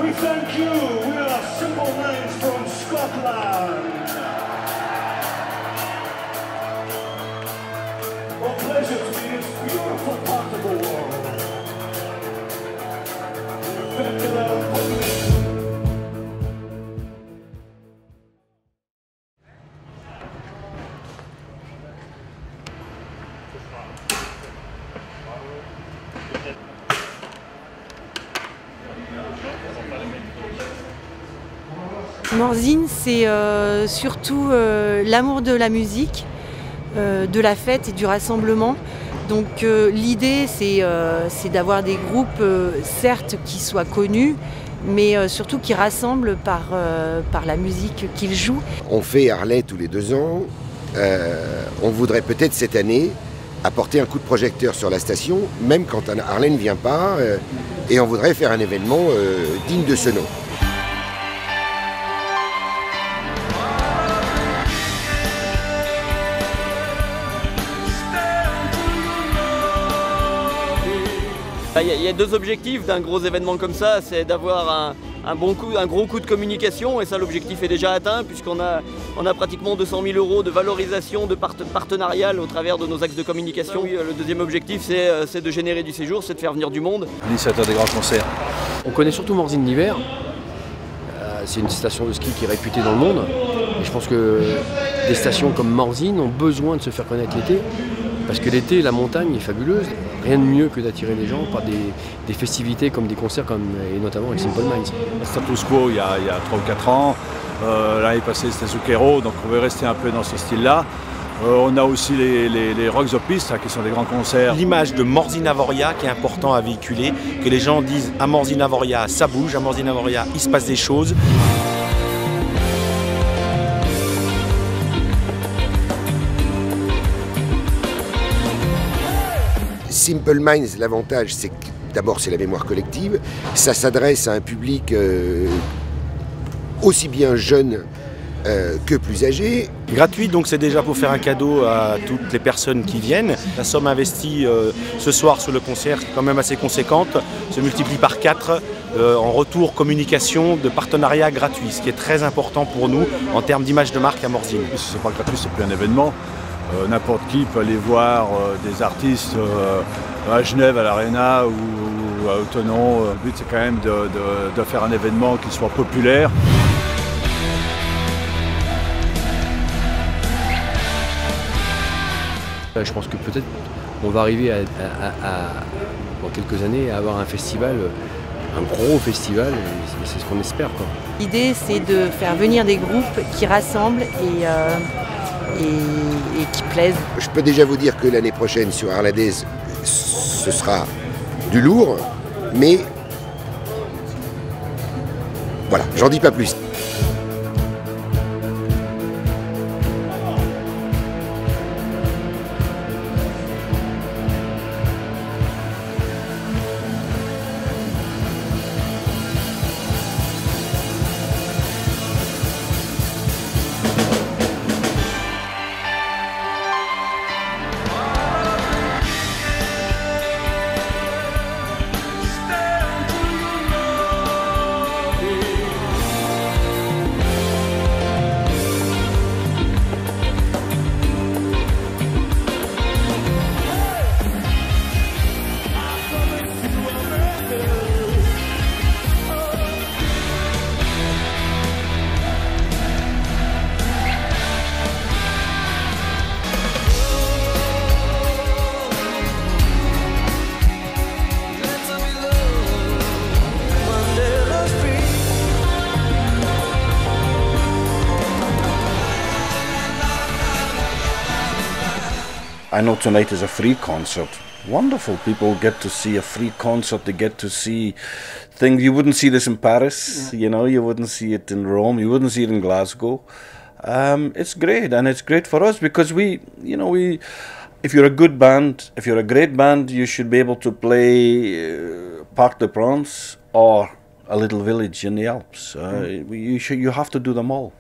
We thank you. We are Simple Minds from Scotland. A pleasure to be in this beautiful part of the world. Morzine, c'est surtout l'amour de la musique, de la fête et du rassemblement. Donc l'idée, c'est d'avoir des groupes, certes, qui soient connus, mais surtout qui rassemblent par la musique qu'ils jouent. On fait Harley tous les 2 ans. On voudrait peut-être cette année apporter un coup de projecteur sur la station, même quand Harley ne vient pas, et on voudrait faire un événement digne de ce nom. Il y a 2 objectifs d'un gros événement comme ça, c'est d'avoir un gros coup de communication, et ça l'objectif est déjà atteint puisqu'on a pratiquement 200 000 € de valorisation de partenariale au travers de nos axes de communication. Le deuxième objectif c'est de générer du séjour, c'est de faire venir du monde. Initiateur des grands concerts. On connaît surtout Morzine l'hiver, c'est une station de ski qui est réputée dans le monde, et je pense que des stations comme Morzine ont besoin de se faire connaître l'été. Parce que l'été, la montagne est fabuleuse, rien de mieux que d'attirer les gens par des festivités comme des concerts, et notamment avec Simple Minds. Status Quo il y a 3 ou 4 ans, l'année passée c'était Zucchero, donc on veut rester un peu dans ce style-là. On a aussi les Rocks of Piste qui sont des grands concerts. L'image de Morzine Avoria qui est important à véhiculer, que les gens disent à Morzine Avoria ça bouge, à Morzine Avoria il se passe des choses. Simple Minds, l'avantage, c'est que d'abord c'est la mémoire collective, ça s'adresse à un public aussi bien jeune que plus âgé. Gratuit, donc c'est déjà pour faire un cadeau à toutes les personnes qui viennent. La somme investie ce soir sur le concert est quand même assez conséquente, se multiplie par 4 en retour communication de partenariat gratuit, ce qui est très important pour nous en termes d'image de marque à Morzine. Si c'est pas gratuit, c'est plus un événement. N'importe qui peut aller voir des artistes à Genève, à l'Arena ou à Autonon. Le but c'est quand même de faire un événement qui soit populaire. Je pense que peut-être on va arriver dans quelques années à avoir un festival, un gros festival, c'est ce qu'on espère. L'idée, c'est de faire venir des groupes qui rassemblent et qui plaisent. Je peux déjà vous dire que l'année prochaine sur Harladaise, ce sera du lourd, mais voilà, j'en dis pas plus. I know tonight is a free concert. Wonderful. People get to see a free concert. They get to see things. You wouldn't see this in Paris, you know, you wouldn't see it in Rome, you wouldn't see it in Glasgow. It's great, and it's great for us because if you're a good band, if you're a great band, you should be able to play Parc des Princes or a little village in the Alps. You have to do them all.